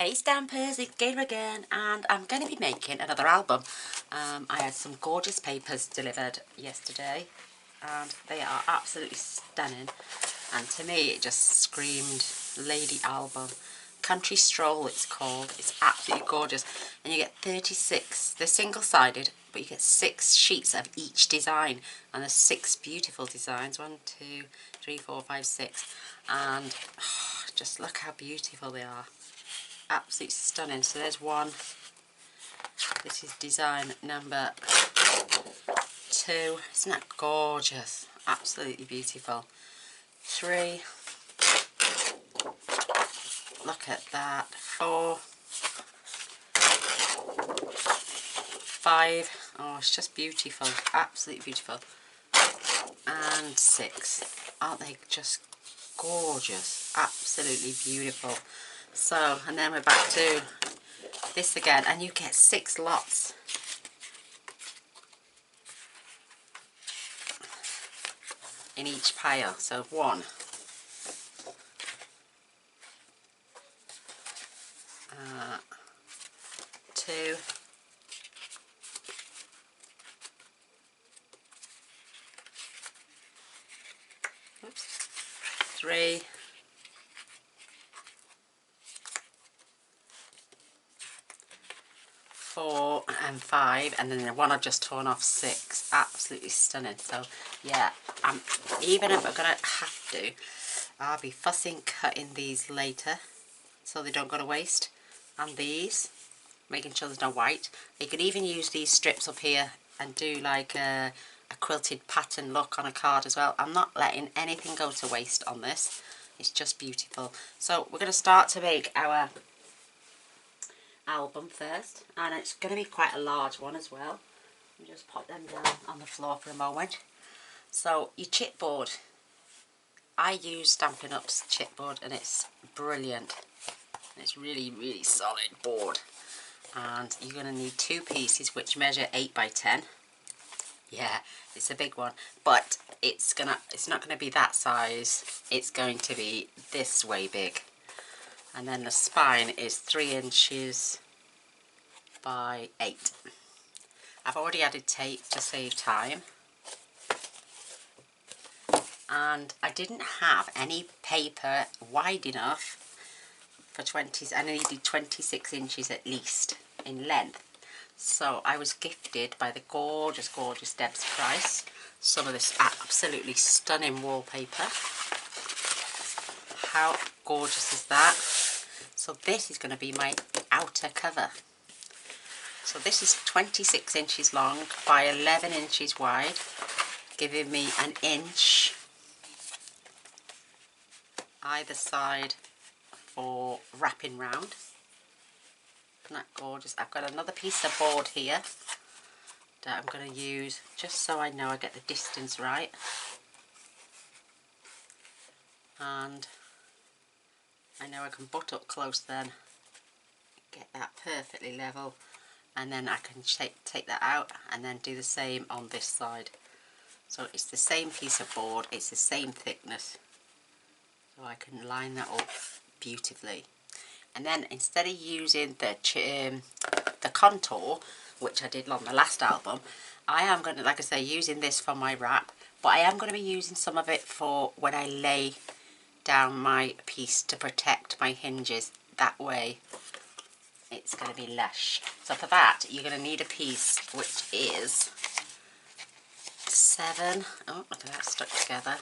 Hey Stampers, it's Gaynor again, and I'm going to be making another album. I had some gorgeous papers delivered yesterday and they are absolutely stunning, and to me it just screamed lady album. Country Stroll it's called. It's absolutely gorgeous, and you get 36. They're single-sided, but you get 6 sheets of each design, and there's 6 beautiful designs. 1, 2, 3, 4, 5, 6, and just look how beautiful they are. Absolutely stunning. So there's one. This is design number 2. Isn't that gorgeous? Absolutely beautiful. 3. Look at that. 4. 5. Oh, it's just beautiful. Absolutely beautiful. And 6. Aren't they just gorgeous? Absolutely beautiful. So, and then we're back to this again, and you get 6 lots. In each pile. So 1. 2. 3. 4 and 5, and then the one I've just torn off, 6. Absolutely stunning. So yeah, even if I'm gonna have to, I'll be fussing cutting these later so they don't go to waste. And these, making sure there's no white. You could even use these strips up here and do like a quilted pattern look on a card as well. I'm not letting anything go to waste on this. It's just beautiful. So we're going to start to make our album first, and it's going to be quite a large one as well. You just pop them down on the floor for a moment. So your chipboard, I use Stampin' Up's chipboard, and it's brilliant. It's really solid board, and you're going to need 2 pieces which measure 8 by 10. Yeah, it's a big one, but it's not going to be that size. It's going to be this way big. And then the spine is 3 inches by 8. I've already added tape to save time. And I didn't have any paper wide enough for 20s. I needed 26 inches at least in length. So I was gifted by the gorgeous Deb's Price some of this absolutely stunning wallpaper. How gorgeous is that? So this is going to be my outer cover. So this is 26 inches long by 11 inches wide, giving me an inch either side for wrapping round. Isn't that gorgeous? I've got another piece of board here that I'm going to use just so I know I get the distance right. And I know I can butt up close then, get that perfectly level, and then I can take that out and then do the same on this side. So it's the same piece of board, it's the same thickness, so I can line that up beautifully. And then instead of using the contour, which I did on the last album, I am going to, like I say, using this for my wrap, but I am going to be using some of it for when I lay down my piece to protect my hinges. That way it's going to be lush. So for that you're going to need a piece which is 7, oh look at that stuck together.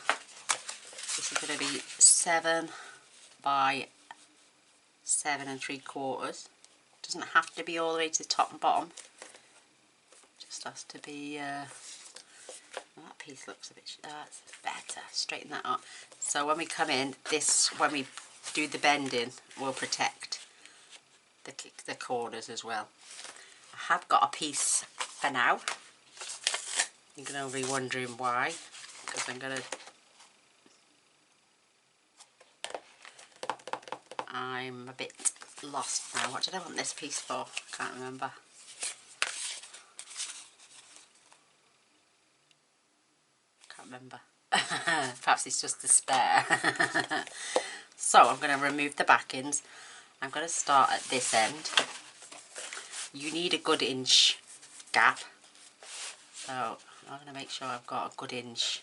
This is going to be 7 by 7 3/4. Doesn't have to be all the way to the top and bottom. Just has to be. Well, that piece looks a bit. That's better. Straighten that up. So when we come in, when we do the bending, will protect the corners as well. I have got a piece for now. You're going to be wondering why, because I'm a bit lost now. What did I want this piece for? I can't remember. Perhaps it's just a spare. So I'm going to remove the backings, I'm going to start at this end. You need a good inch gap, so I'm going to make sure I've got a good inch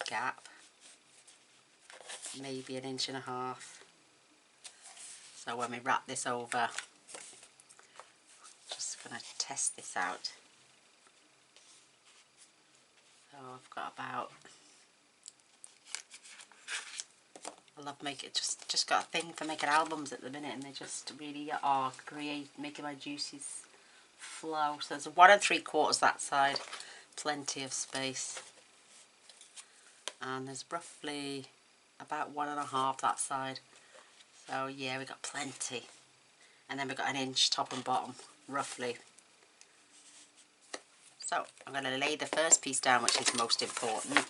gap, maybe 1.5 inches. So when we wrap this over, just going to test this out. So I've got about, I love making, just got a thing for making albums at the minute, and they just really are making my juices flow. So there's 1 3/4 that side, plenty of space, and there's roughly about 1.5 that side. So yeah, we got plenty, and then we've got 1 inch top and bottom roughly. So I'm going to lay the first piece down, which is most important.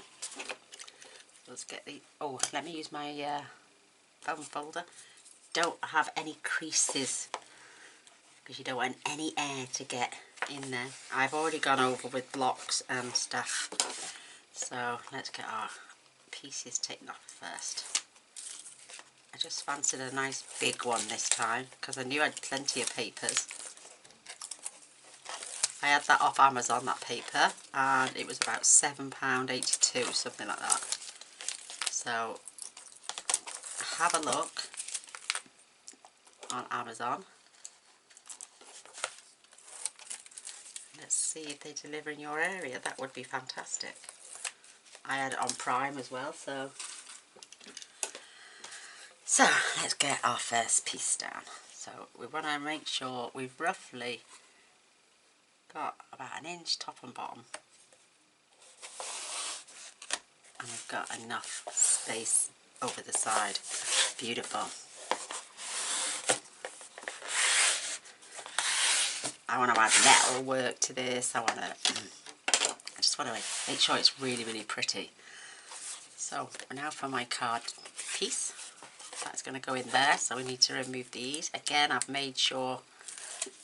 Let's get the, oh, let me use my foam folder. Don't have any creases, because you don't want any air to get in there. I've already gone over with blocks and stuff. So let's get our pieces taken off first. I just fancied a nice big one this time, because I knew I had plenty of papers. I had that off Amazon, that paper, and it was about £7.82, something like that. So have a look on Amazon. Let's see if they deliver in your area. That would be fantastic. I had it on Prime as well, so let's get our first piece down. So we want to make sure we've roughly got about 1 inch top and bottom, and we've got enough space over the side. Beautiful. I want to add metal work to this. I just want to make sure it's really, really pretty. So now for my card piece. That's going to go in there, so we need to remove these. Again, I've made sure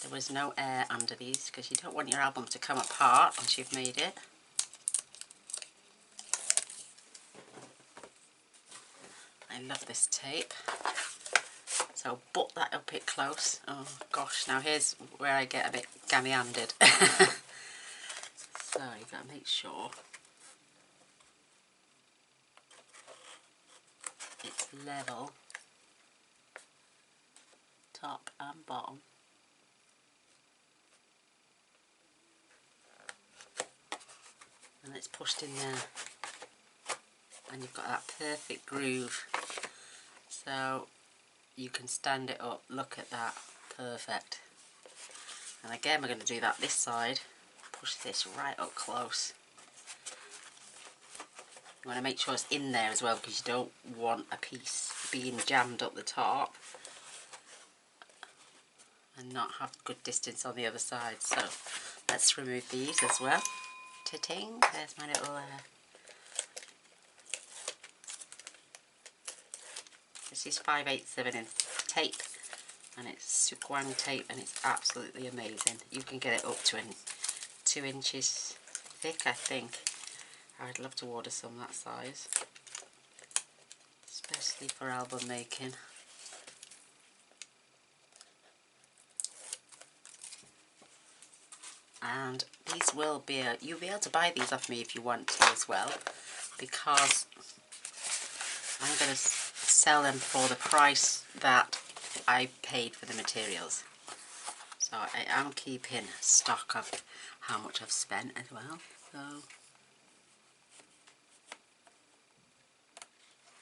there was no air under these, because you don't want your album to come apart once you've made it. I love this tape. So butt that up it close. Oh gosh, now here's where I get a bit gammy-handed. So you've got to make sure it's level, top and bottom. And it's pushed in there, and you've got that perfect groove, so you can stand it up. Look at that, perfect. And again, we're going to do that this side. Push this right up close. You want to make sure it's in there as well, because you don't want a piece being jammed up the top and not have good distance on the other side. So let's remove these as well. Ta-ting, there's my little this is 5/8 inch tape, and it's Sukwang tape, and it's absolutely amazing. You can get it up to 2 inches thick, I think. I'd love to order some that size, especially for album making. And these will be, you'll be able to buy these off me if you want to as well, because I'm going to sell them for the price that I paid for the materials. So I am keeping stock of how much I've spent as well. So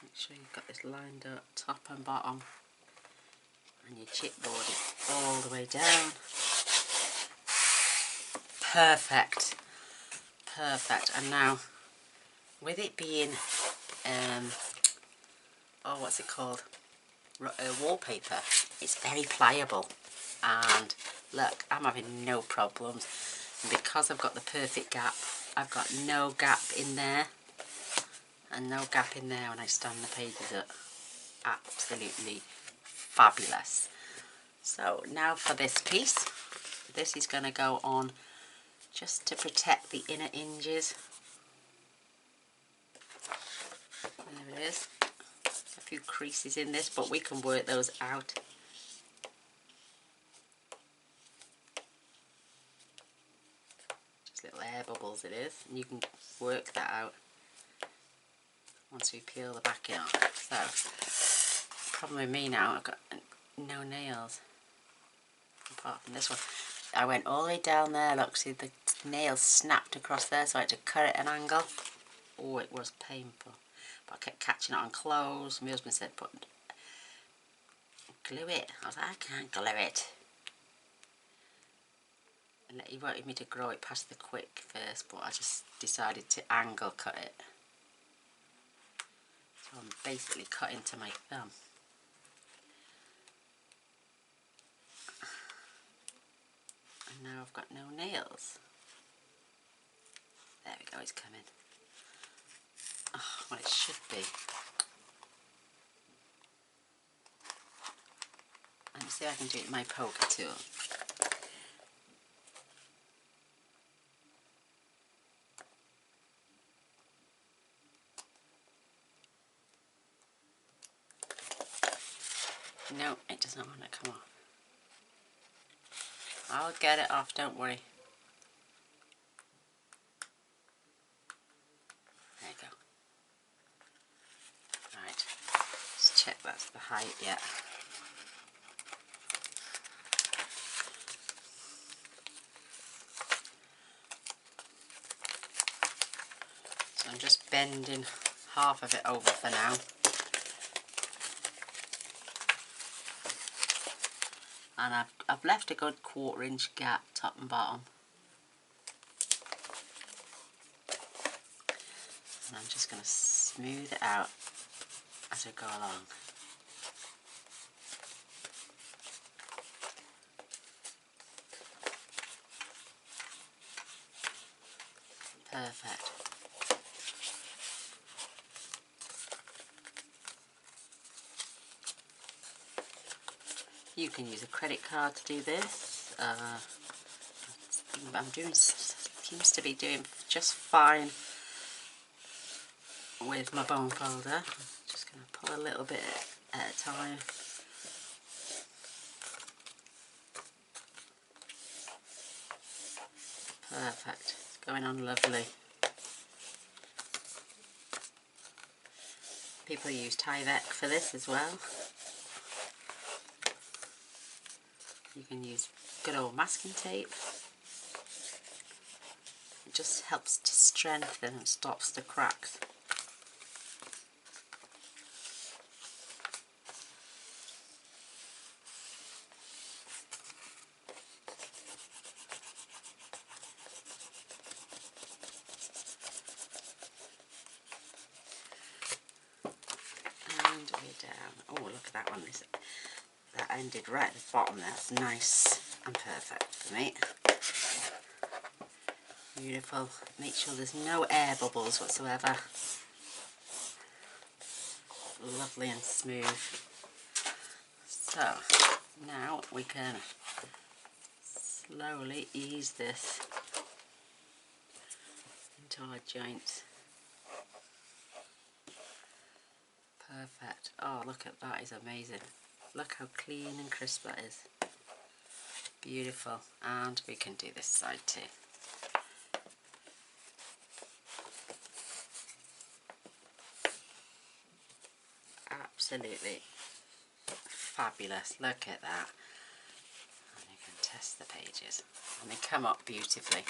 make sure you've got this lined up top and bottom, and your chipboard is all the way down. Perfect, perfect. And now, with it being, oh, what's it called? Wallpaper. It's very pliable, and look, I'm having no problems. And because I've got the perfect gap, I've got no gap in there, and no gap in there when I stand the pages up. Absolutely fabulous. So now for this piece, this is going to go on just to protect the inner hinges. There it is. A few creases in this, but we can work those out. nice little air bubbles it is, and you can work that out once we peel the backing off. So, problem with me now, I've got no nails apart from this one. I went all the way down there, look, see the nails snapped across there, so I had to cut it at an angle. Oh, it was painful, but I kept catching it on clothes. My husband said, glue it. I was like, I can't glue it. And he wanted me to grow it past the quick first, but I just decided to angle cut it. So I'm basically cutting to my thumb. And now I've got no nails. There we go, it's coming. Oh, well, it should be. Let me see if I can do it with my poker tool. No, it does not want to come off. I'll get it off, don't worry. There you go. Right, let's check that's the height yet. So I'm just bending half of it over for now. And I've left a good 1/4 inch gap top and bottom. And I'm just going to smooth it out as I go along. Perfect. You can use a credit card to do this. Seems to be doing just fine with my bone folder. Just going to pull a little bit at a time. Perfect. It's going on lovely. People use Tyvek for this as well. You can use good old masking tape. It just helps to strengthen and stops the cracks. And we're down. Oh, look at that one. That ended right at the bottom. That's nice and perfect for me. Beautiful. Make sure there's no air bubbles whatsoever. Lovely and smooth. So now we can slowly ease this into our joints. Perfect. Oh, look at that, is amazing. Look how clean and crisp that is. Beautiful. And we can do this side too. Absolutely fabulous. Look at that. And you can test the pages. And they come up beautifully.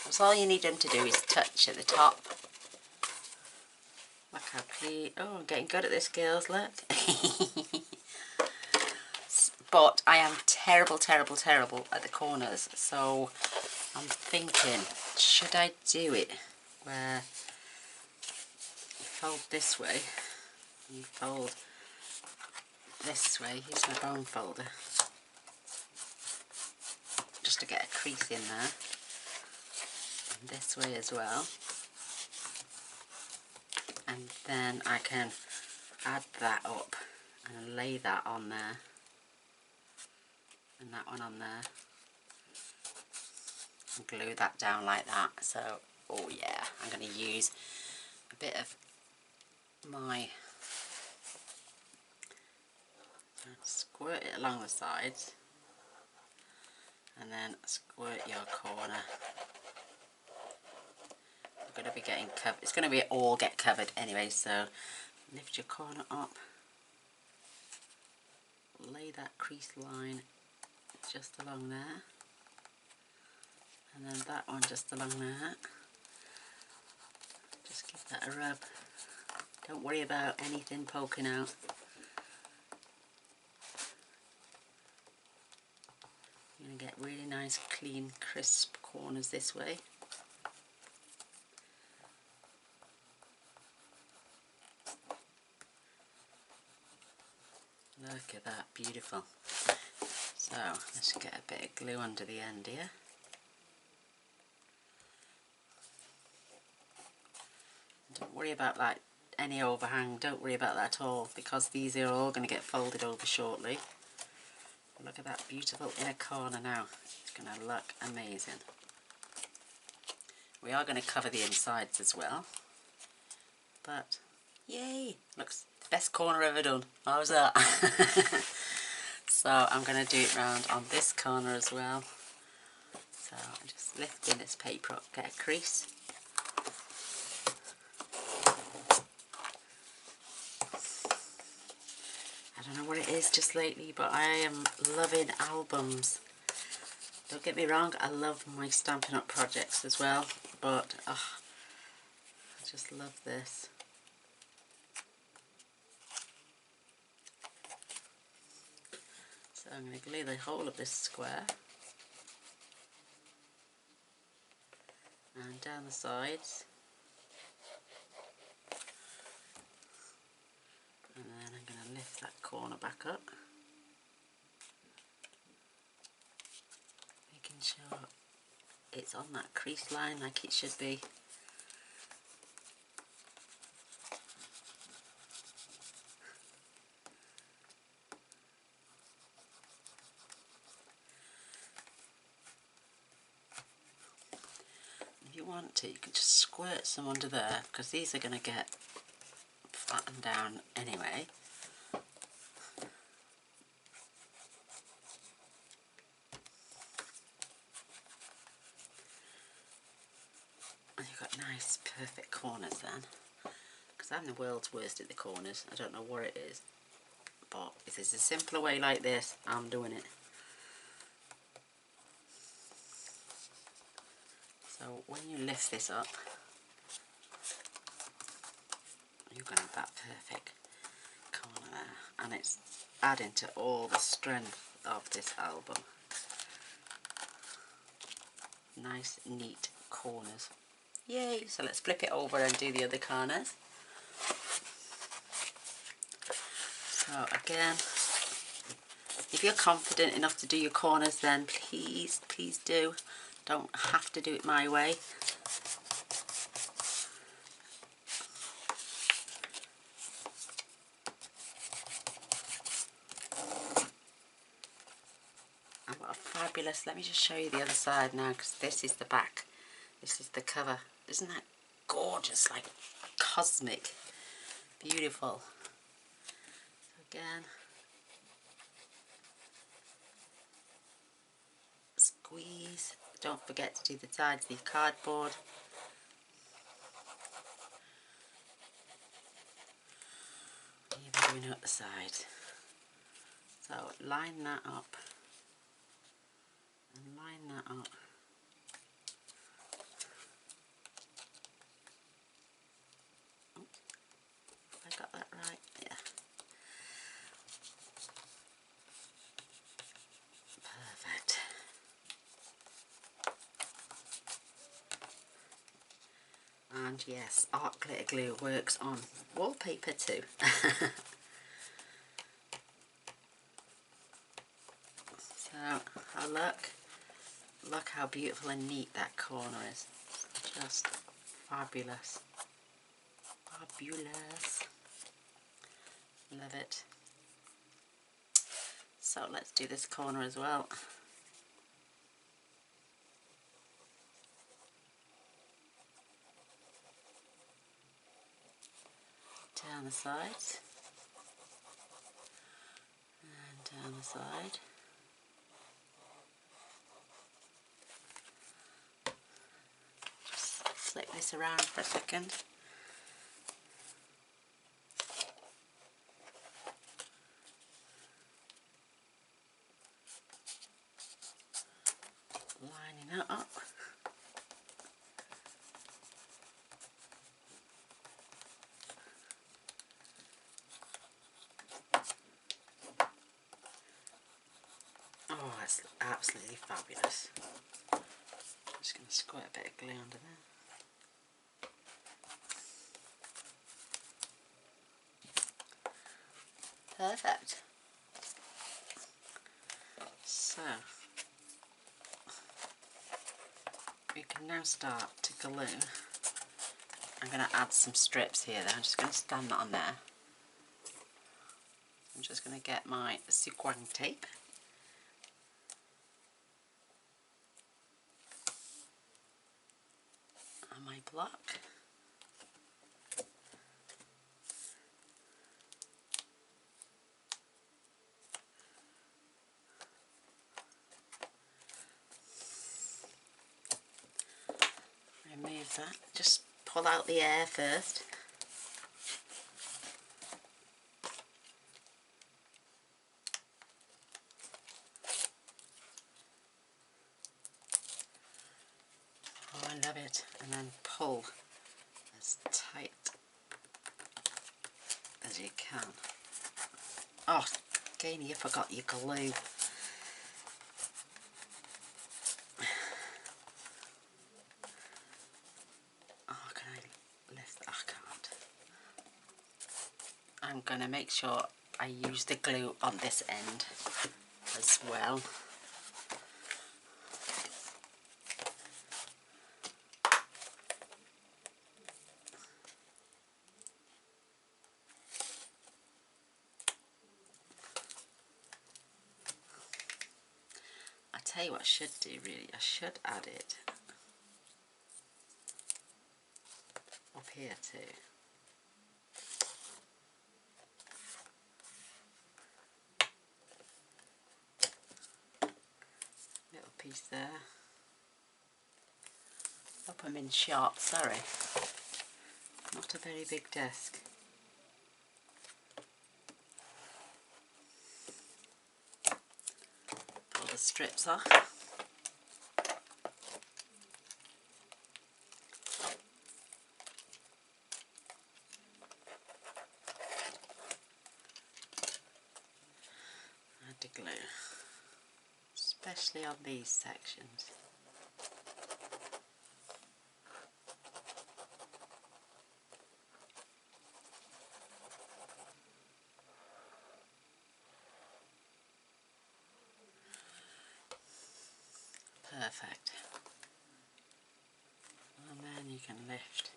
That's all you need them to do is touch at the top. Look how clean. Oh, I'm getting good at this, girls, look. But I am terrible at the corners. So I'm thinking, should I do it where you fold this way, you fold this way. Here's my bone folder. Just to get a crease in there. And this way as well. And then I can add that up and lay that on there. And that one on there. And glue that down like that. So, oh yeah, I'm going to use a bit of my... Squirt it along the sides. And then squirt your corner going to be getting covered. It's going to be all get covered anyway, so lift your corner up, lay that crease line just along there, and then that one just along there. Just give that a rub. Don't worry about anything poking out. You're going to get really nice, clean, crisp corners this way. Look at that, beautiful. So let's get a bit of glue under the end here. Don't worry about like any overhang, don't worry about that at all, because these are all going to get folded over shortly. Look at that beautiful inner corner now. It's going to look amazing. We are going to cover the insides as well. But, yay! Looks the best corner ever done. How's that? So I'm going to do it round on this corner as well. So I'm just lifting this paper up, get a crease. I don't know what it is just lately, but I am loving albums. Don't get me wrong, I love my Stampin' Up projects as well, but I just love this. So I'm going to glue the whole of this square and down the sides, and then I'm going to lift that corner back up, making sure it's on that crease line like it should be. If you want to, you can just squirt some under there, because these are going to get flattened down anyway. And you've got nice perfect corners then, because I'm the world's worst at the corners. I don't know what it is, but if there's a simpler way like this, I'm doing it. So when you lift this up, you're going to have that perfect corner there, and it's adding to all the strength of this album. Nice neat corners. Yay! So let's flip it over and do the other corners. So again, if you're confident enough to do your corners, then please do. Don't have to do it my way. And what a fabulous, let me just show you the other side now, because this is the back. This is the cover. Isn't that gorgeous? Like cosmic. Beautiful. So again, squeeze. Don't forget to do the sides of the cardboard. You're doing it the side. So line that up. And line that up. Oh, have I got that right? Yeah. Perfect. And yes, art glitter glue works on wallpaper too. So, look how beautiful and neat that corner is. Just fabulous. Fabulous. Love it. So let's do this corner as well. Down the sides. And down the side. Just flip this around for a second. Lining that up. Oh, that's absolutely fabulous. I'm just going to squirt a bit of glue under there. Perfect. So we can now start to glue. I'm going to add some strips here then. I'm just going to stand that on there. I'm just going to get my sequin tape. And my block. Remove that. Just pull out the air first. Oh, I love it. And then pull as tight as you can. Oh, Gaynor, you forgot your glue. Oh, can I lift? I can't. I'm going to make sure I use the glue on this end as well. I tell you what I should do really, I should add it up here too. Little piece there. Hope I'm in shot, sorry. Not a very big desk. Pull the strips off. Add the glue, especially on these sections. Perfect. And then you can lift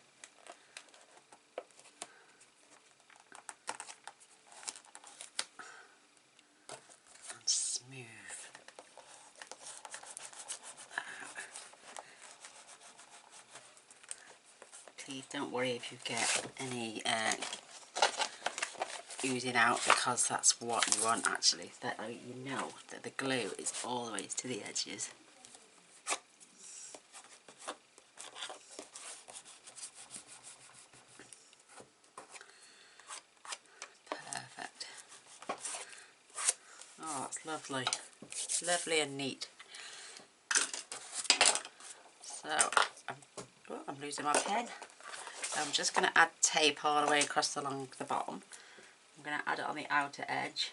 and smooth that out. Please don't worry if you get any oozing out, because that's what you want actually, that you know that the glue is all the way to the edges. Perfect. Oh, that's lovely. Lovely and neat. So, I'm losing my pen. So I'm just going to add tape all the way across along the bottom. I'm going to add it on the outer edge.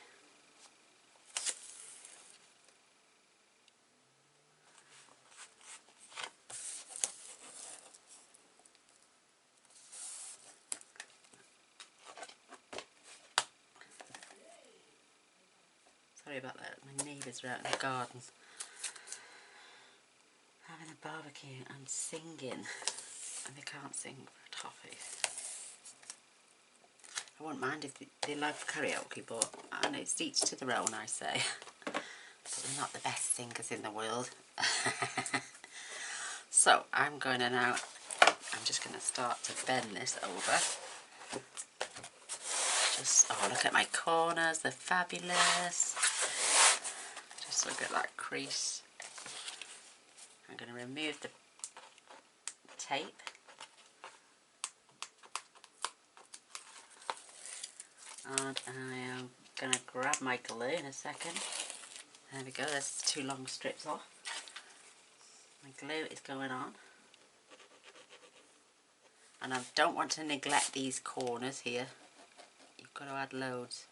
Sorry about that, my neighbours are out in the garden having a barbecue and singing, and they can't sing for toffees. I wouldn't mind if they like karaoke, but I know it's each to their own, I say. But they're not the best singers in the world. So I'm going to now, I'm just going to start to bend this over. Just, oh, look at my corners, they're fabulous. Just look at that crease. I'm going to remove the tape. And I am going to grab my glue in a second. There we go, there's 2 long strips off. My glue is going on. And I don't want to neglect these corners here. You've got to add loads.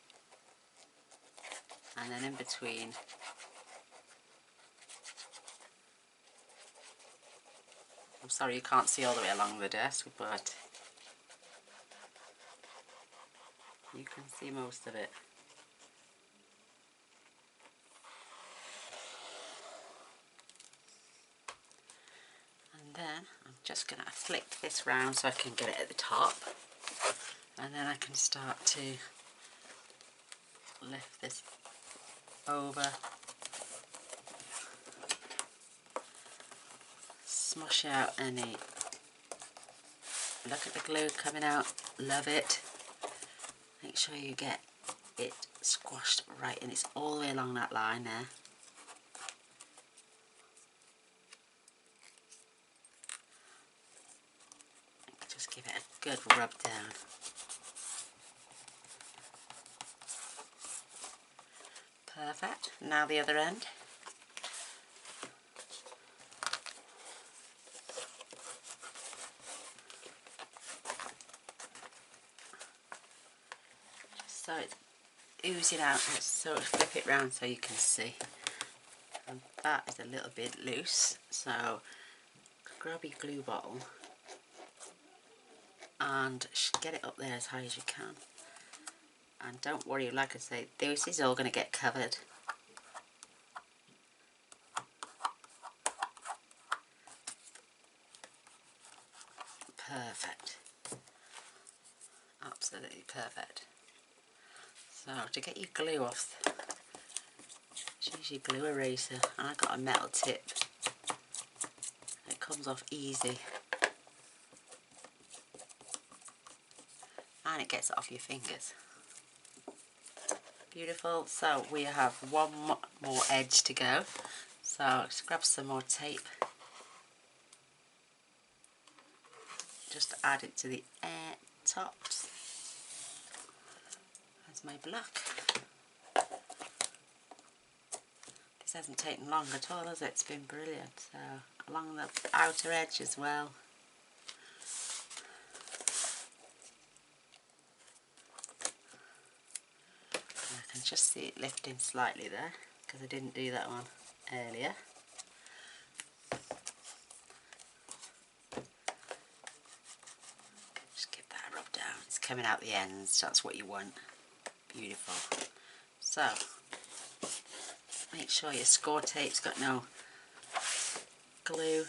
And then in between. I'm sorry you can't see all the way along the desk, but you can see most of it. And then I'm just going to flick this round so I can get it at the top. And then I can start to lift this over. Smush out any. Look at the glue coming out. Love it. Make sure you get it squashed right, and it's all the way along that line there. Just give it a good rub down. Perfect. Now the other end. So it's oozing out, let's sort of flip it round so you can see. And that is a little bit loose, so grab your glue bottle and get it up there as high as you can. And don't worry, like I say, this is all going to get covered. Perfect. Absolutely perfect. So to get your glue off, use your glue eraser, and I've got a metal tip. It comes off easy. And it gets it off your fingers. Beautiful. So we have one more edge to go. So let's grab some more tape. Just add it to the tops. That's my block. This hasn't taken long at all, has it? It's been brilliant. So along the outer edge as well. I can just see it lifting slightly there because I didn't do that one earlier. Just give that a rub down. It's coming out the ends, that's what you want. Beautiful. So make sure your score tape's got no glue,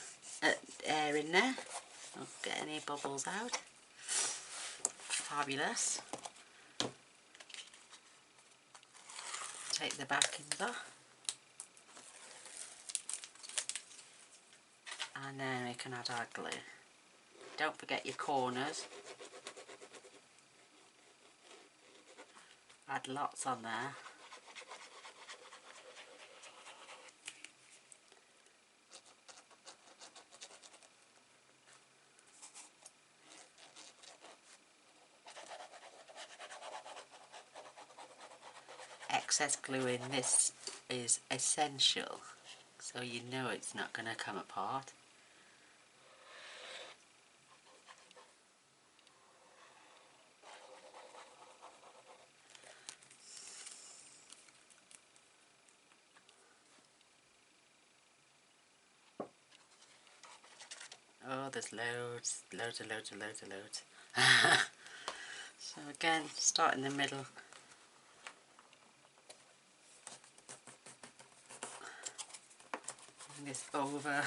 air in there. Don't get any bubbles out. Fabulous. Take the backings off. And then we can add our glue. Don't forget your corners. Add lots on there. Excess glue in this is essential, so you know it's not going to come apart. Oh, there's loads and loads. So again, start in the middle. Bring this over.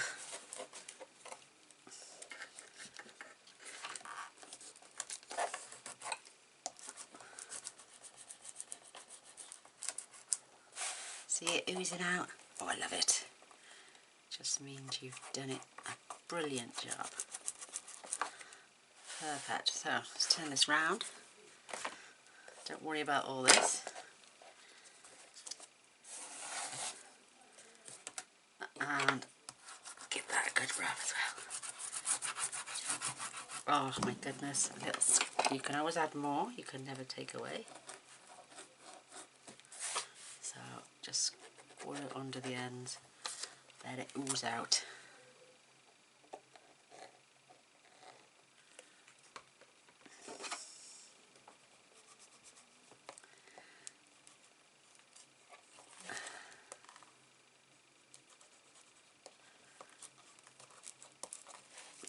See it oozing out? Oh, I love it. Just means you've done it a brilliant job. Perfect. So let's turn this round. Don't worry about all this. And give that a good rub as well. Oh my goodness. You can always add more. You can never take away. just squirt under the ends, let it ooze out.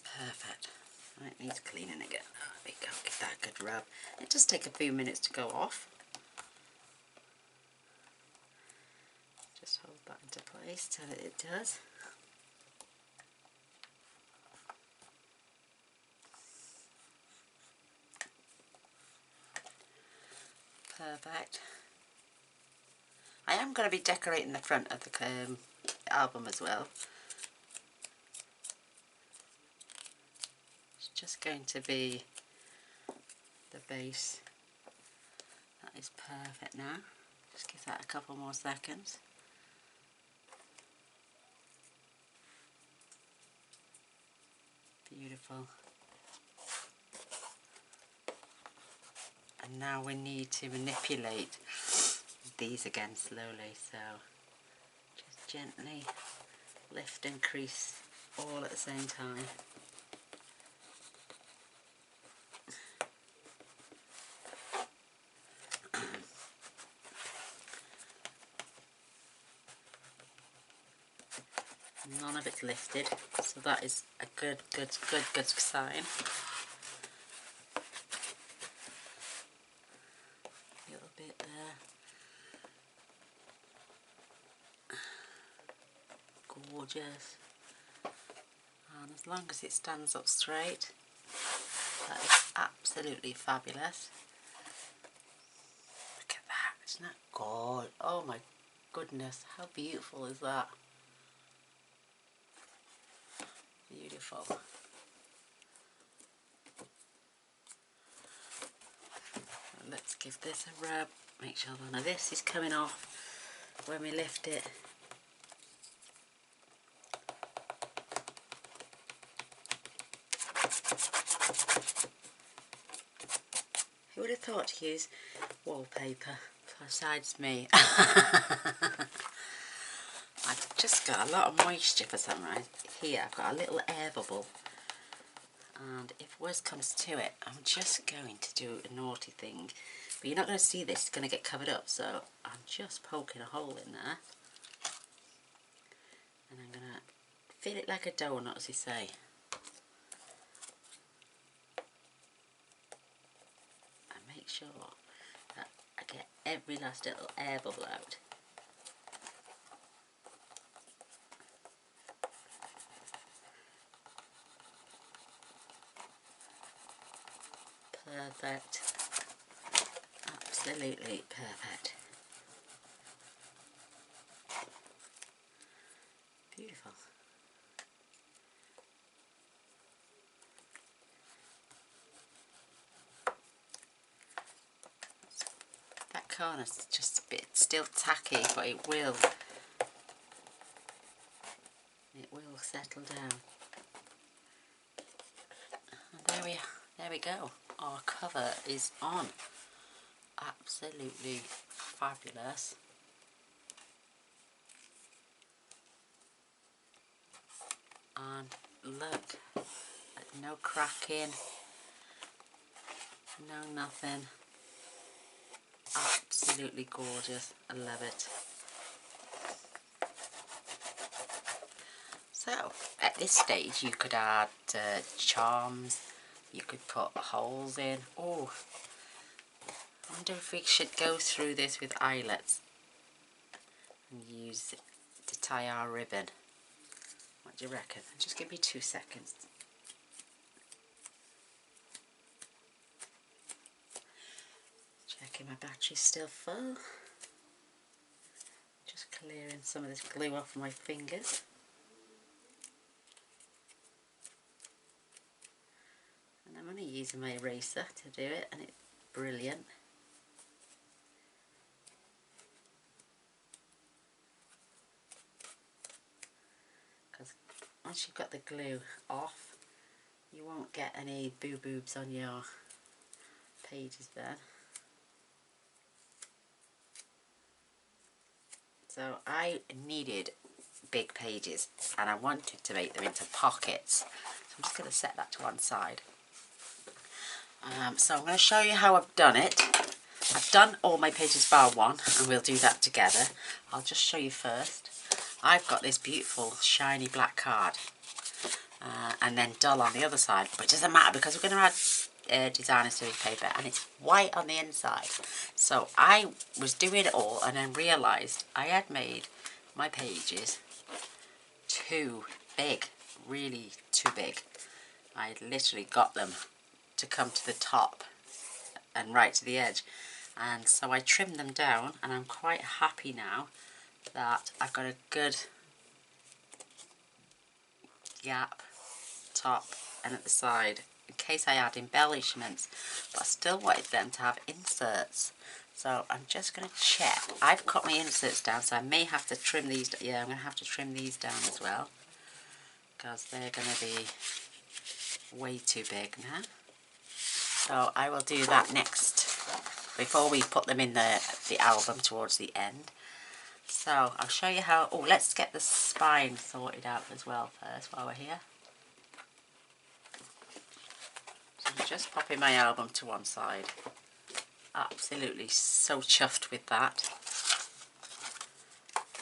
Perfect. It needs cleaning again. There we go, give that a good rub. It does take a few minutes to go off. Just hold that into place till it does. Perfect. I am going to be decorating the front of the album as well. It's just going to be the base. That is perfect now. Just give that a couple more seconds. Beautiful. And now we need to manipulate these again slowly, so just gently lift and crease all at the same time. None of it's lifted, so that is a good sign. A little bit there. Gorgeous. And as long as it stands up straight, that is absolutely fabulous. Look at that, isn't that gorgeous? Oh my goodness, how beautiful is that? Beautiful. Let's give this a rub, make sure none of this is coming off when we lift it. Who would have thought to use wallpaper besides me? I've just got a lot of moisture for some reason. Here I've got a little air bubble, and if worse comes to it, I'm just going to do a naughty thing. But you're not going to see this, it's going to get covered up, so I'm just poking a hole in there. And I'm going to fill it like a donut, as you say. And make sure that I get every last little air bubble out. Perfect. Absolutely perfect. Beautiful. That corner's just a bit still tacky, but it will settle down. And there we go. Our cover is on. Absolutely fabulous. And look, no cracking, no nothing. Absolutely gorgeous. I love it. So at this stage you could add charms, you could put holes in. Oh, I wonder if we should go through this with eyelets and use it to tie our ribbon. What do you reckon? Just give me 2 seconds. Checking my battery's still full. Just clearing some of this glue off my fingers. And I'm only using my eraser to do it, and it's brilliant. Because once you've got the glue off, you won't get any boo-boobs on your pages then. So I needed big pages and I wanted to make them into pockets. So I'm just going to set that to one side. So I'm going to show you how I've done it. I've done all my pages bar one, and we'll do that together. I'll just show you first. I've got this beautiful shiny black card and then dull on the other side, but it doesn't matter because we're going to add designer series paper and it's white on the inside. So I was doing it all and then realised I had made my pages too big, really too big. I literally got them to come to the top and right to the edge, and so I trimmed them down, and I'm quite happy now that I've got a good gap top and at the side in case I add embellishments, but I still wanted them to have inserts. So I'm just going to check. I've cut my inserts down, so I may have to trim these. Yeah, I'm going to have to trim these down as well because they're going to be way too big now. So I will do that next before we put them in the album towards the end. So I'll show you how. Oh, let's get the spine sorted out as well first while we're here. So I'm just popping my album to one side. Absolutely so chuffed with that.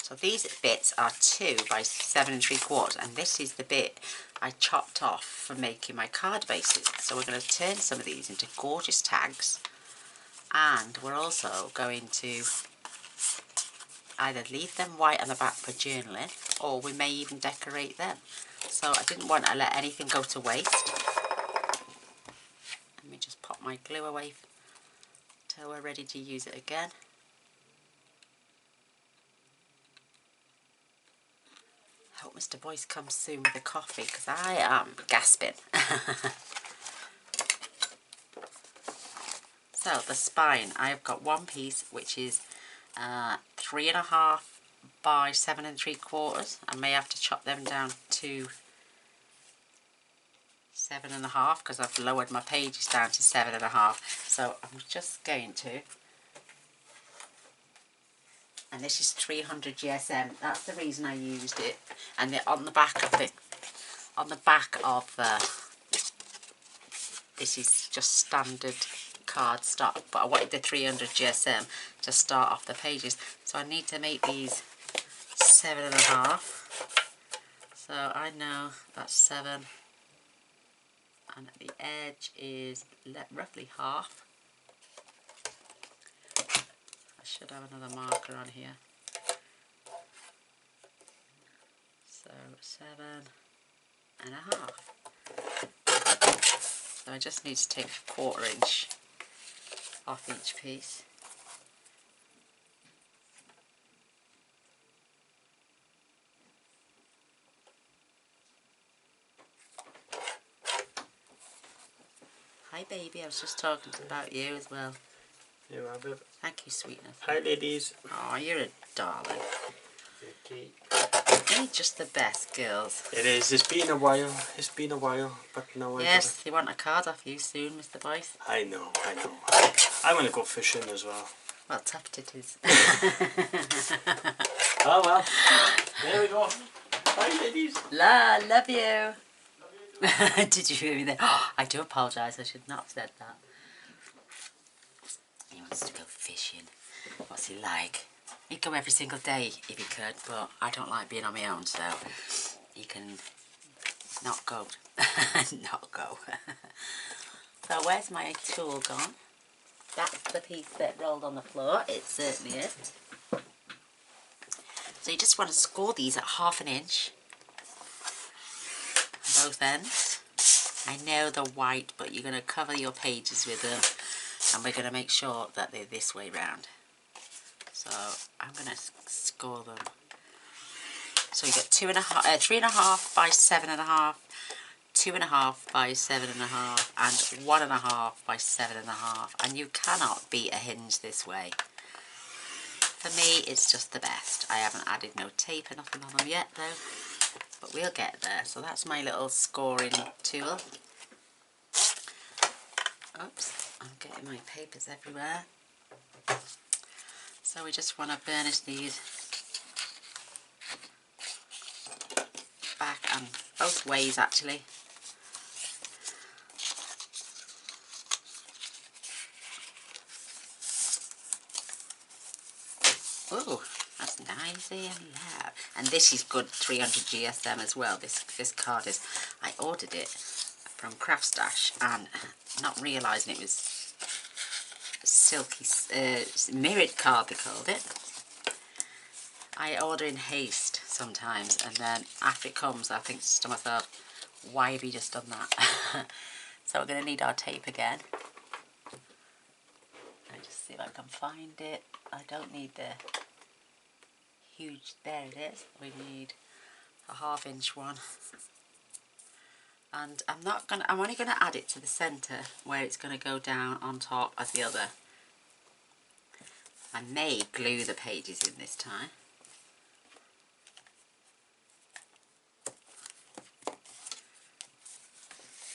So these bits are 2 by 7 3/4, and this is the bit I chopped off for making my card bases. So we're going to turn some of these into gorgeous tags, and we're also going to either leave them white on the back for journaling, or we may even decorate them. So I didn't want to let anything go to waste. Let me just pop my glue away till we're ready to use it again. I hope Mr. Boyce comes soon with a coffee because I am gasping. So the spine, I've got one piece which is 3.5 by 7 3/4. I may have to chop them down to 7.5 because I've lowered my pages down to 7.5. So I'm just going to, and this is 300 GSM. That's the reason I used it. And on the back of this is just standard card stock, but I wanted the 300 GSM to start off the pages. So I need to make these 7.5. So I know that's 7, and at the edge is roughly half. I should have another marker on here. So 7.5. So I just need to take 1/4 inch off each piece. Hi baby, I was just talking about you as well. You are, babe. Thank you, sweetness. Hi ladies. Oh, you're a darling. Okay. You're just the best, girls. It is. It's been a while, but now Yes, they want a card off you soon, Mr. Boyce. I know. I'm gonna go fishing as well. Well, tough it is. Oh well. There we go. Bye ladies. Love you. Did you hear me there? Oh, I do apologise, I should not have said that. He wants to go fishing. What's he like? He'd go every single day if he could, but I don't like being on my own, so he can not go. Not go. So where's my tool gone? That's the piece that rolled on the floor. It certainly is. So you just want to score these at 1/2 inch. Both ends. I know they're white, but you're going to cover your pages with them, and we're going to make sure that they're this way round. So I'm going to score them. So you get 3.5 by 7.5, 2.5 by 7.5, and 1.5 by 7.5. And you cannot beat a hinge this way. For me, it's just the best. I haven't added no tape or nothing on them yet though, but we'll get there. So that's my little scoring tool. Oops, I'm getting my papers everywhere. So we just want to burnish these both ways actually. Oh, that's nicey and loud. And this is good 300 GSM as well. This card is. I ordered it from Craft Stash and not realising it was silky mirrored card they called it. I order in haste sometimes, and then after it comes I think to myself, why have you just done that? So we're going to need our tape again. Let me just see if I can find it. I don't need the huge, there it is. We need a 1/2 inch one. And I'm only going to add it to the centre where it's going to go down on top as the other. I may glue the pages in this time.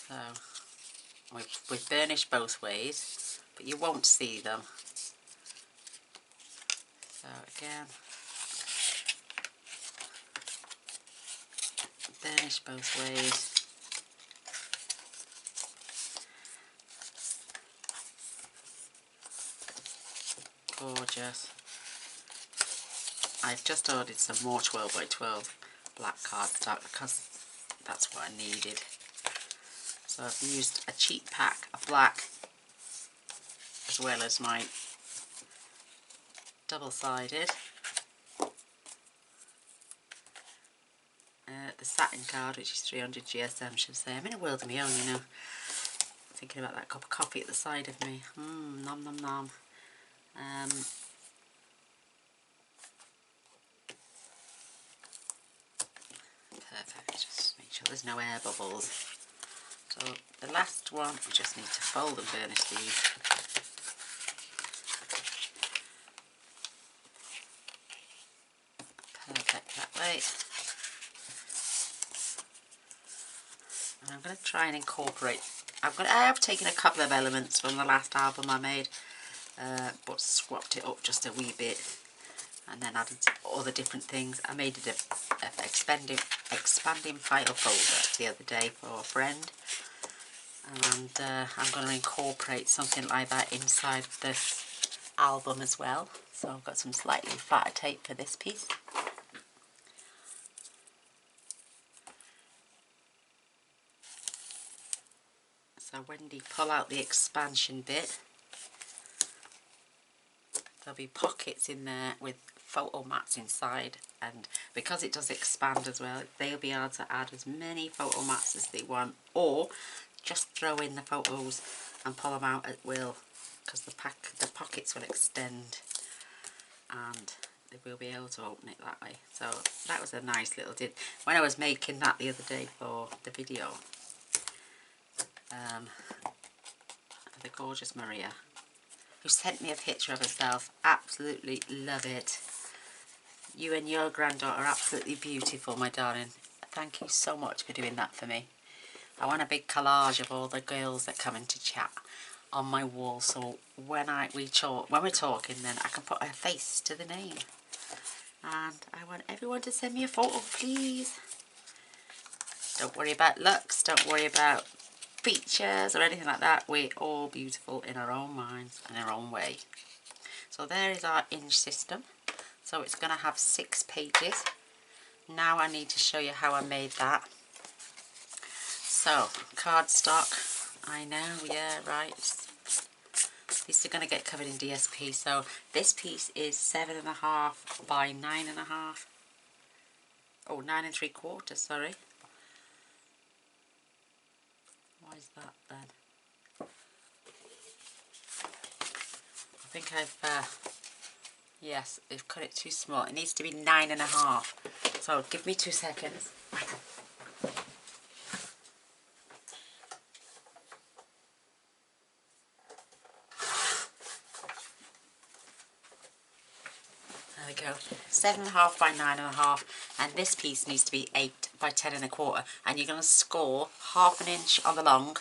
So we've burnished both ways, but you won't see them. So again, burnish both ways. Gorgeous. I've just ordered some more 12 by 12 black cardstock because that's what I needed. So I've used a cheap pack of black as well as my double-sided. The satin card, which is 300 GSM, should say. I'm in a world of my own, you know. Thinking about that cup of coffee at the side of me. Nom nom nom. Perfect. Just make sure there's no air bubbles. So the last one, we just need to fold and burnish these. Perfect that way. And I'm going to try and incorporate. I have taken a couple of elements from the last album I made, but swapped it up just a wee bit, and then added other different things. I made it a expanding file folder the other day for a friend, and I'm going to incorporate something like that inside of this album as well. So I've got some slightly fatter tape for this piece. So Wendy, pull out the expansion bit. There'll be pockets in there with photo mats inside, and because it does expand as well, they'll be able to add as many photo mats as they want, or just throw in the photos and pull them out at will, because the pockets will extend and they will be able to open it that way. So that was a nice little did. When I was making that the other day for the video, the gorgeous Maria, who sent me a picture of herself, absolutely love it. You and your granddaughter are absolutely beautiful, my darling. Thank you so much for doing that for me. I want a big collage of all the girls that come in to chat on my wall, so when we're talking, then I can put a face to the name. And I want everyone to send me a photo, please. Don't worry about looks, don't worry about features or anything like that. We're all beautiful in our own minds and our own way. So there is our inch system. So it's going to have 6 pages. Now I need to show you how I made that. So cardstock, I know, yeah, right. These are going to get covered in DSP. So this piece is 7.5 by 9.5. Oh, 9 3/4, sorry. Why is that then? I think yes, I've cut it too small. It needs to be 9.5. So give me 2 seconds. There we go. 7.5 by 9.5, and this piece needs to be 8 by 10.25. And you're going to score 1/2 inch on the long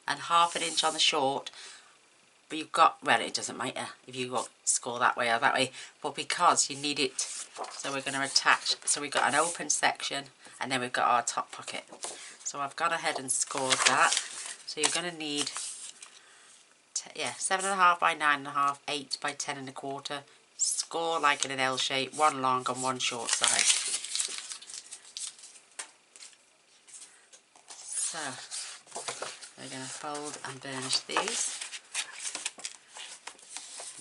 and 1/2 inch on the short, but you've got, well, it doesn't matter if you go score that way or that way, but because you need it, so we're going to attach, so we've got an open section and then we've got our top pocket. So I've gone ahead and scored that. So you're going to need 7.5 by 9.5, 8 by 10.25. Score like in an L shape, one long and one short side. So we're going to fold and burnish these.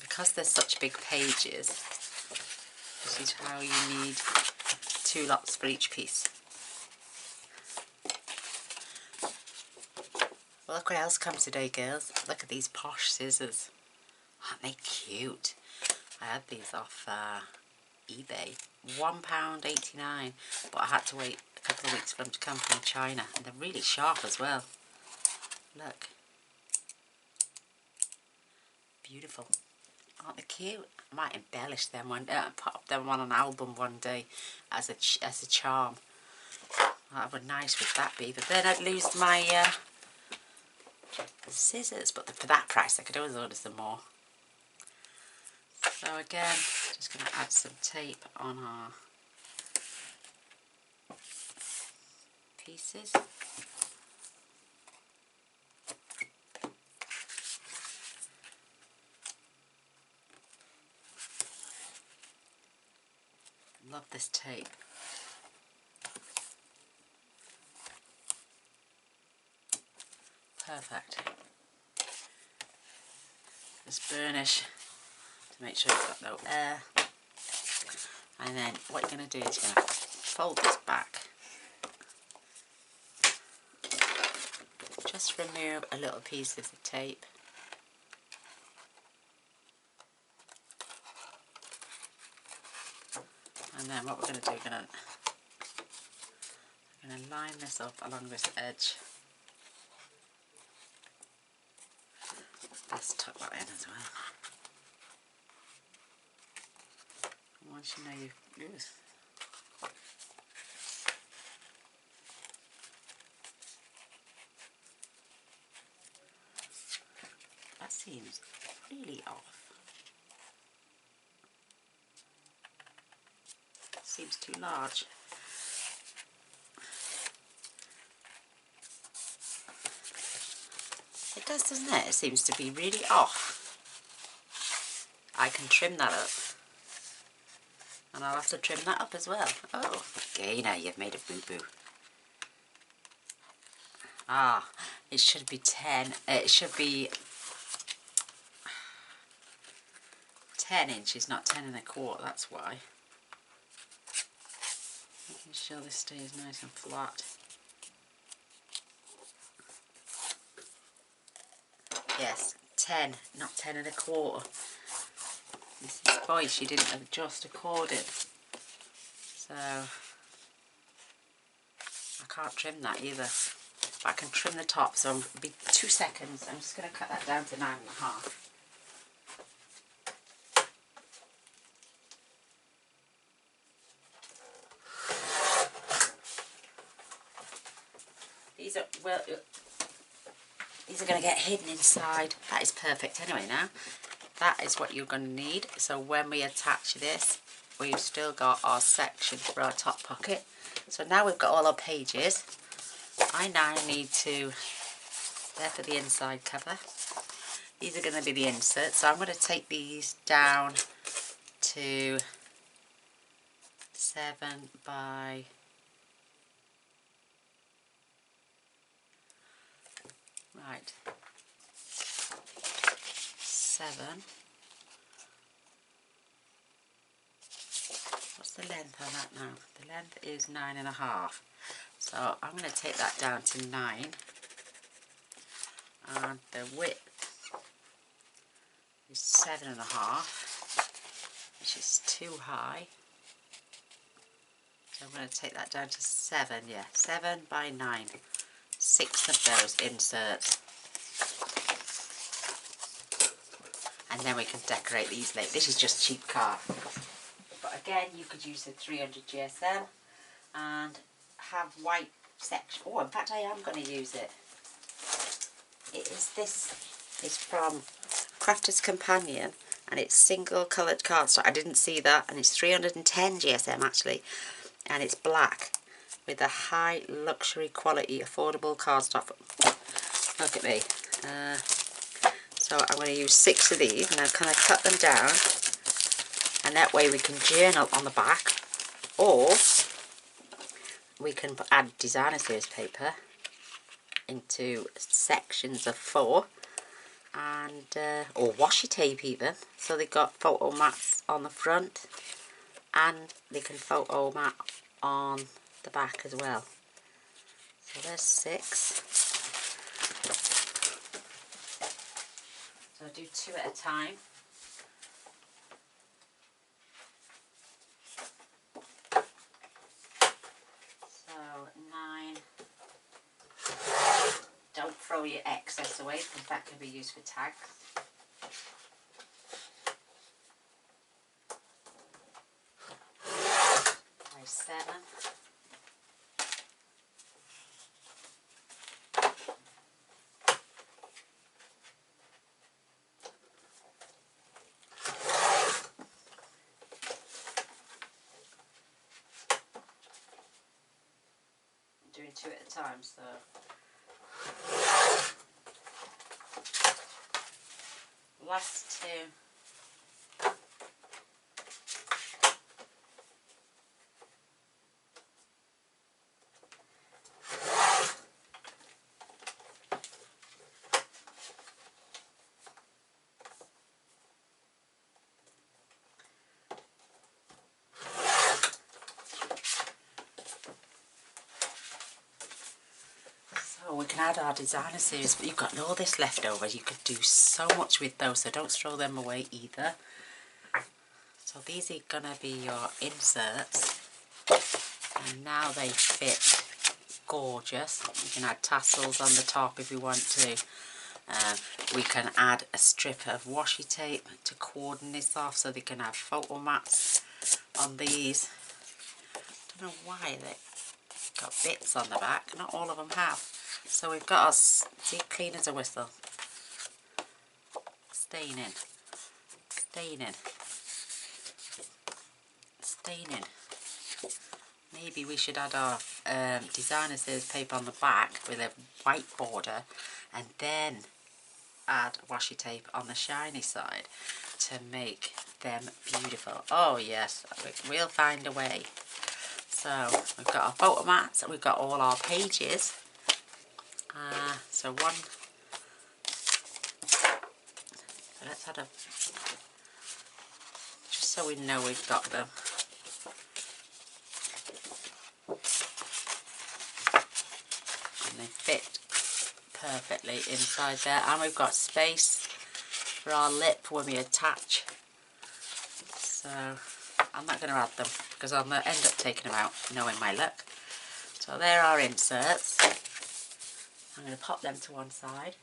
Because they're such big pages, this is how you need 2 lots for each piece. Well, look what else comes today, girls. Look at these posh scissors. Aren't they cute? I had these off eBay. £1.89, but I had to wait a couple of weeks for them to come from China, and they're really sharp as well. Look. Beautiful. Aren't they cute? I might embellish them one day, pop them on an album one day as a charm. That would nice would that be, but then I'd lose my scissors, but for that price I could always order some more. So again, just going to add some tape on our pieces. Love this tape. Perfect. Just burnish to make sure you've got no air. And then what you're going to do is you're going to fold this back. Just remove a little piece of the tape. And then what we're going to do, we're going to line this up along this edge. Let's tuck that in as well. And once you know you've used, that seems really off. Seems too large. It does, doesn't it? It seems to be really off. I can trim that up. And I'll have to trim that up as well. Oh, Gaynor, you've made a boo-boo. Ah, it should be 10. It should be 10 inches, not 10.25. That's why. Making sure this stays nice and flat. Yes, 10, not 10.25. Mrs. Boy, she didn't adjust according. So, I can't trim that either. But I can trim the top, so it'll be 2 seconds. I'm just going to cut that down to 9.5. These are, well, these are going to get hidden inside. That is perfect anyway now. That is what you're going to need. So when we attach this, we've still got our section for our top pocket. So now we've got all our pages. I now need to, there for the inside cover. These are going to be the inserts. So I'm going to take these down to 7 by 7. What's the length on that now? The length is 9.5. So I'm going to take that down to 9. And the width is 7.5, which is too high. So I'm going to take that down to 7, yeah, 7 by 9. 6 of those inserts. And then we can decorate these later. This is just cheap card. But again, you could use the 300 GSM and have white section. Oh, in fact, I am going to use it. It is this. It's from Crafter's Companion, and it's single coloured cardstock. I didn't see that, and it's 310 GSM actually, and it's black with a high luxury quality affordable cardstock. Look at me. So I'm going to use 6 of these, and I'm kind of cut them down, and that way we can journal on the back, or we can add designer series paper into sections of 4, and or washi tape even, so they've got photo mats on the front and they can photo mat on the back as well. So there's 6. So I'll do 2 at a time. So 9. Don't throw your excess away because that can be used for tags. 7. Doing 2 at a time, so last 2. So we can add our designer series, but you've got all this left over. You could do so much with those, so don't throw them away either. So these are going to be your inserts, and now they fit gorgeous. You can add tassels on the top if you want to. We can add a strip of washi tape to cordon this off so they can have photo mats on these. I don't know why they've got bits on the back, not all of them have. So we've got our, see, clean as a whistle. Staining, staining, staining. Maybe we should add our designer series paper on the back with a white border, and then add washi tape on the shiny side to make them beautiful. Oh yes, we'll find a way. So we've got our photo mats, we've got all our pages. So let's add a, just so we know we've got them. And they fit perfectly inside there, and we've got space for our lip when we attach. So I'm not going to add them because I'll end up taking them out, knowing my luck. So there are inserts. I'm going to pop them to one side.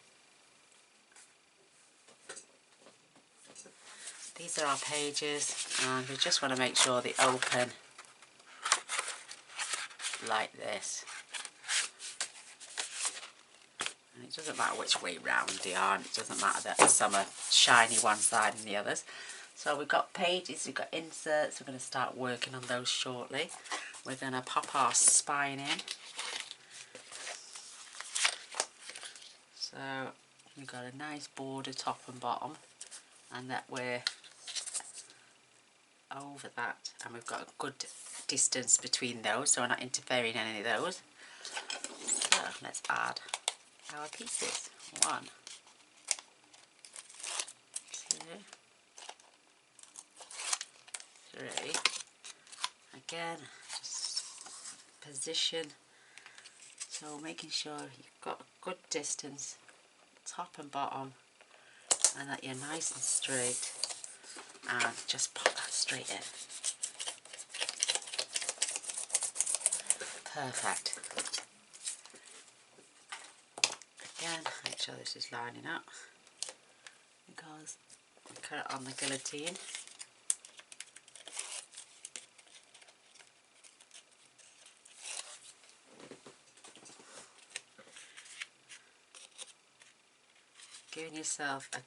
These are our pages, and we just want to make sure they open like this. And it doesn't matter which way round they are, and it doesn't matter that some are shiny one side and the others. So we've got pages, we've got inserts, we're going to start working on those shortly. We're going to pop our spine in. So we've got a nice border top and bottom, and that we're over that, and we've got a good distance between those, so we're not interfering in any of those. So let's add our pieces. 1, 2, 3. Again, just position, so making sure you've got a good distance top and bottom, and that you're nice and straight, and just pop that straight in. Perfect. Again, make sure this is lining up, because we cut it on the guillotine. Giving yourself a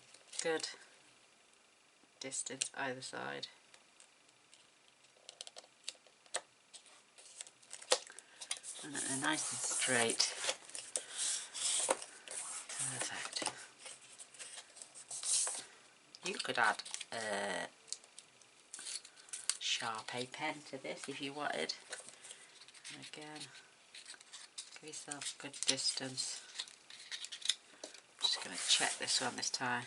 good distance either side. And they're nice and straight. Perfect. You could add a Sharpie pen to this if you wanted. And again, give yourself a good distance. Just going to check this one this time.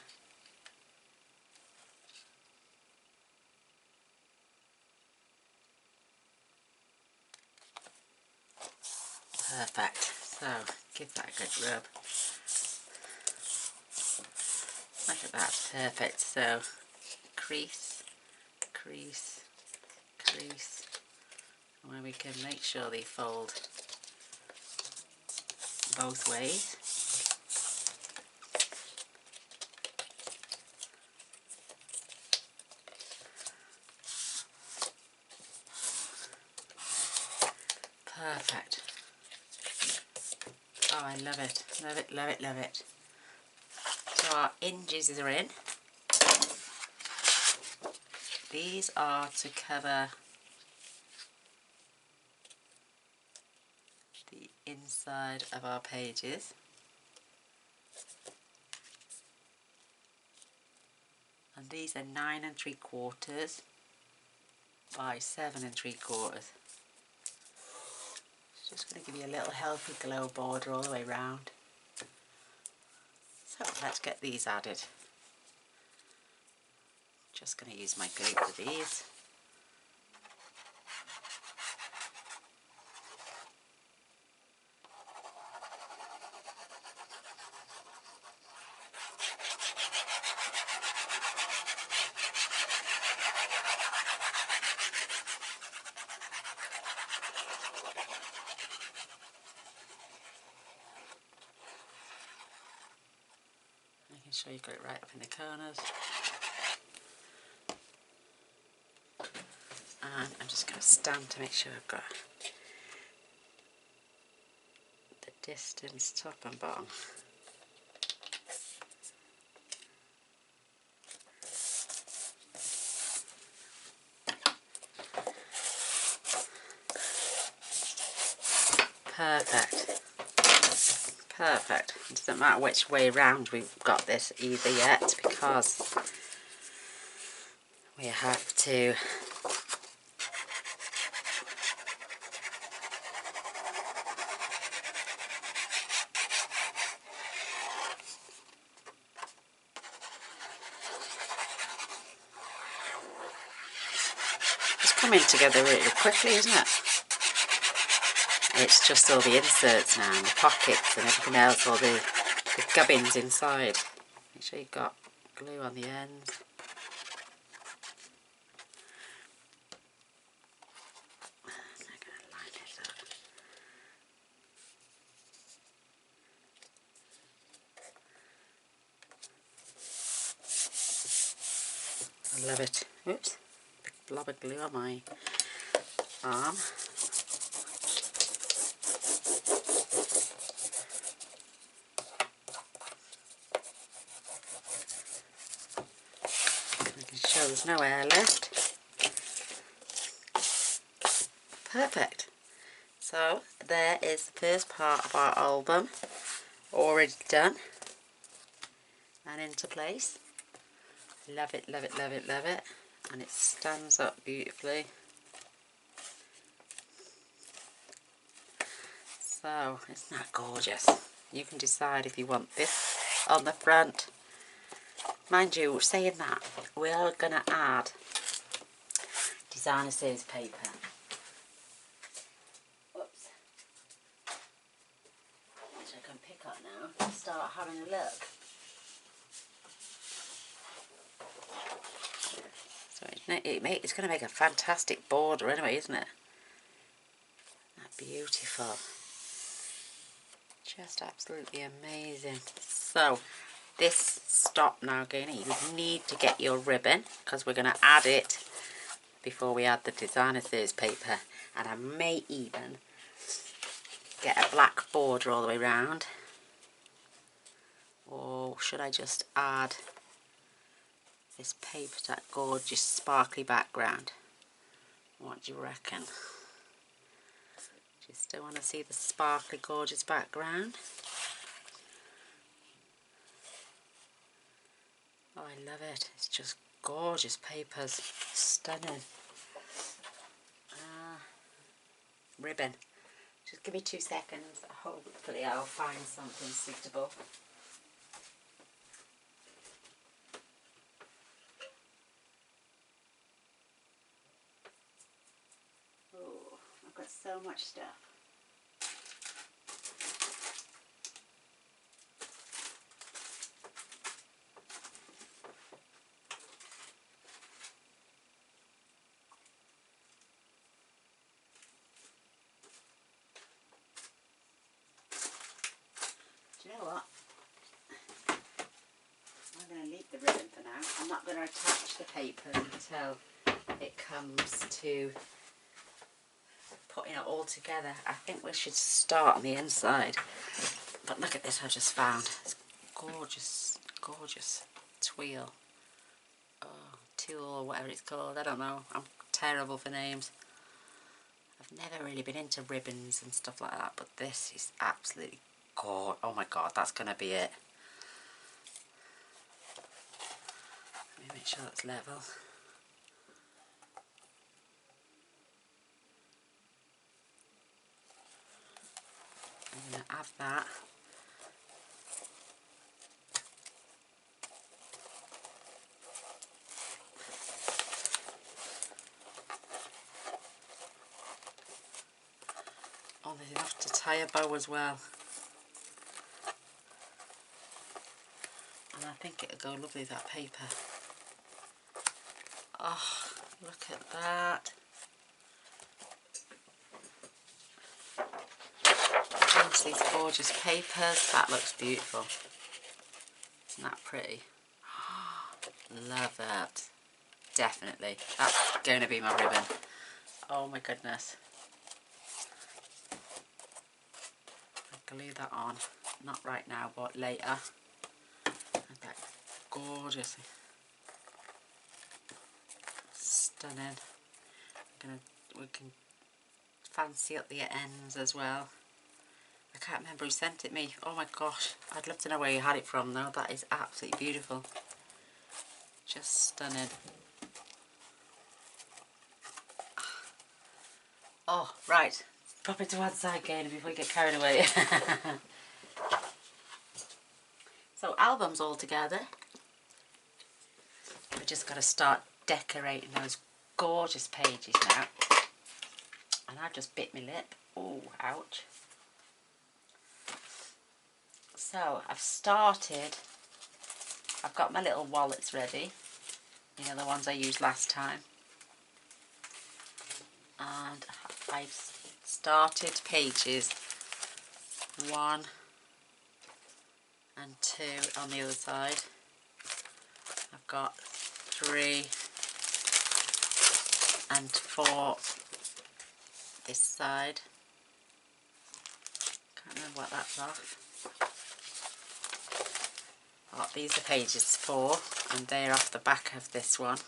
Perfect. So give that a good rub. Look at that. Perfect. So crease, crease, crease, where we can make sure they fold both ways. Perfect. Oh, I love it. Love it, love it, love it. So our hinges are in. These are to cover the inside of our pages. And these are 9 3/4 by 7 3/4. Just going to give you a little healthy glow border all the way round. So let's get these added. Just going to use my glue for these. Making sure you got it right up in the corners. And I'm just going to stand to make sure I've got the distance top and bottom. Perfect. Perfect. It doesn't matter which way round we've got this either yet, because we have to it's coming together really quickly, isn't it? It's just all the inserts now, and the pockets and everything else, all the gubbins inside. Make sure you've got glue on the ends. I'm going to line it up. I love it. Oops, big blob of glue on my arm. Making sure there's no air left. Perfect. So there is the first part of our album already done and into place. Love it, love it, love it, love it. And it stands up beautifully. So, isn't that gorgeous? You can decide if you want this on the front. Mind you, saying that, we're going to add designer series paper. Whoops. Which I can pick up now and start having a look. So it's going to make a fantastic border anyway, isn't it? That's beautiful. Just absolutely amazing. So this stop now, Gaynor, you need to get your ribbon, because we're going to add it before we add the designer series paper. And I may even get a black border all the way round, or should I just add this paper that gorgeous sparkly background. What do you reckon? Do you still want to see the sparkly gorgeous background? Oh, I love it. It's just gorgeous papers. Stunning. Ribbon. Just give me 2 seconds. Hopefully I'll find something suitable. Oh, I've got so much stuff. Do you know what? I'm going to leave the ribbon for now. I'm not going to attach the paper until it comes to putting it all together. I think we should start on the inside. But look at this I just found. It's gorgeous, gorgeous twill. Oh, tulle or whatever it's called. I don't know. I'm terrible for names. I've never really been into ribbons and stuff like that, but this is absolutely gorgeous. Oh my god, that's going to be it. Let me make sure that's level. I'm going to add that. Oh, there's enough to tie a bow as well. And I think it'll go lovely, that paper. Oh, look at that. There's these gorgeous papers. That looks beautiful. Isn't that pretty? Love that. Definitely. That's going to be my ribbon. Oh my goodness. I'll glue that on. Not right now, but later. And that's gorgeous. Stunning. We can fancy up the ends as well. I can't remember who sent it me. Oh my gosh. I'd love to know where you had it from though. That is absolutely beautiful. Just stunning. Oh, right. Pop it to one side again before we get carried away. So, albums all together. We just got to start decorating those gorgeous pages now. And I've just bit my lip. Oh, ouch. So, I've got my little wallets ready. You know, the ones I used last time. And I've started pages 1 and 2 on the other side. I've got 3 and 4 this side. Can't remember what that's off. Oh, these are pages 4 and they're off the back of this one.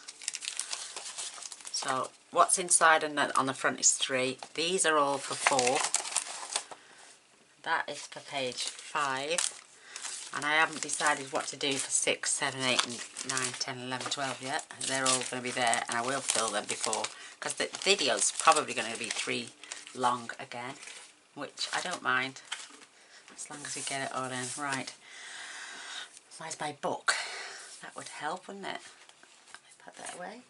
So what's inside and on the front is 3. These are all for 4. That is for page 5. And I haven't decided what to do for 6, 7, 8, and 9, 10, 11, 12 yet. They're all going to be there and I will fill them before. Because the video's probably going to be 3 long again. Which I don't mind. As long as we get it all in. Right. Where's my book? That would help, wouldn't it? Let me put that away.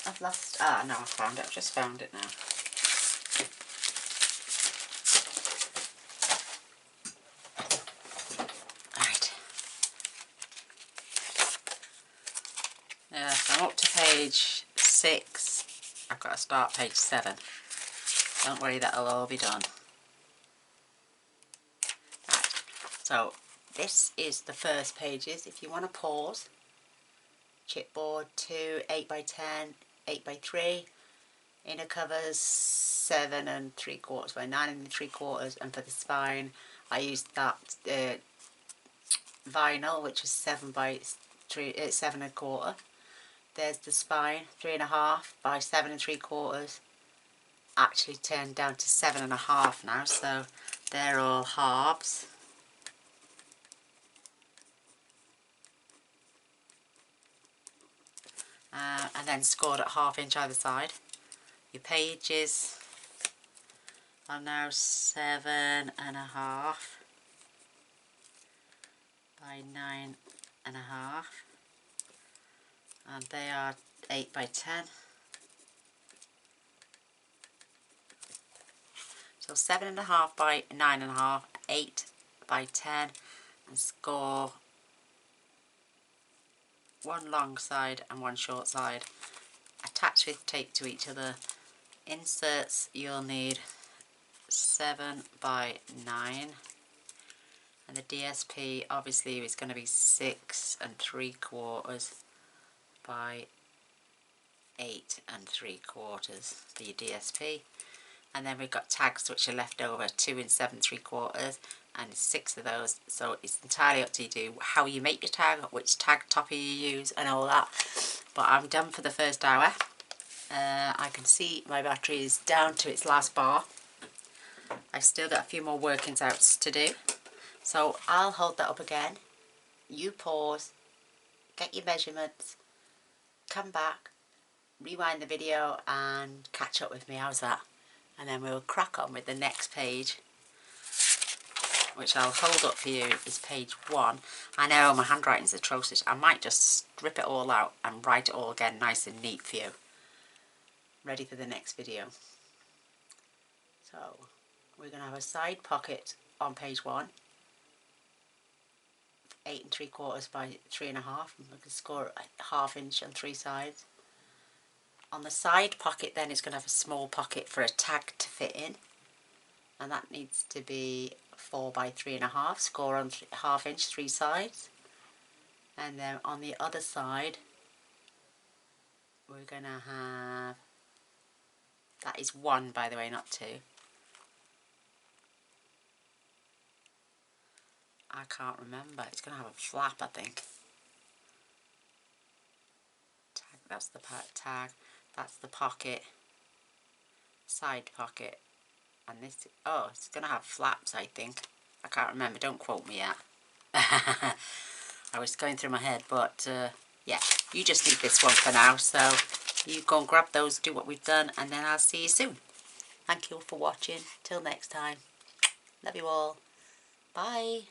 I've lost... Ah, no, I found it. I've just found it now. Right. Yeah, so I'm up to page 6. I've got to start page 7. Don't worry, that'll all be done. Right. So, this is the first pages. If you want to pause, chipboard 2, 8x10, 8x3, inner covers 7 3/4 by 9 3/4, and for the spine I used that vinyl, which is 7 1/4. There's the spine, 3.5 by 7 3/4. Actually turned down to 7.5 now, so they're all halves. And then scored at 1/2 inch either side. Your pages are now 7.5 by 9.5, and they are 8 by 10. So 7.5 by 9.5, 8 by 10, and score one long side and one short side. Attach with tape to each other. Inserts you'll need 7 by 9, and the DSP obviously is going to be 6 3/4 by 8 3/4 for your DSP. And then we've got tags which are left over, 2 7 3/4, and 6 of those. So it's entirely up to you how you make your tag, which tag topper you use and all that. But I'm done for the first hour. I can see my battery is down to its last bar. I've still got a few more workings out to do. So I'll hold that up again. You pause, get your measurements, come back, rewind the video and catch up with me. How's that? And then we'll crack on with the next page, which I'll hold up for you, is page 1. I know my handwriting's atrocious. I might just strip it all out and write it all again nice and neat for you. Ready for the next video. So we're going to have a side pocket on page 1, 8 3/4 by 3.5, and we can score 1/2 inch on 3 sides. On the side pocket then it's going to have a small pocket for a tag to fit in, and that needs to be 4 by 3.5, score on 1/2 inch 3 sides. And then on the other side we're going to have, that is 1 by the way, not 2. I can't remember, it's going to have a flap I think. Tag, that's the tag, that's the pocket, side pocket, and this, oh, it's going to have flaps I think. I can't remember, don't quote me yet. I was going through my head, but yeah, you just need this one for now, so you go and grab those, do what we've done, and then I'll see you soon. Thank you all for watching. Till next time. Love you all. Bye.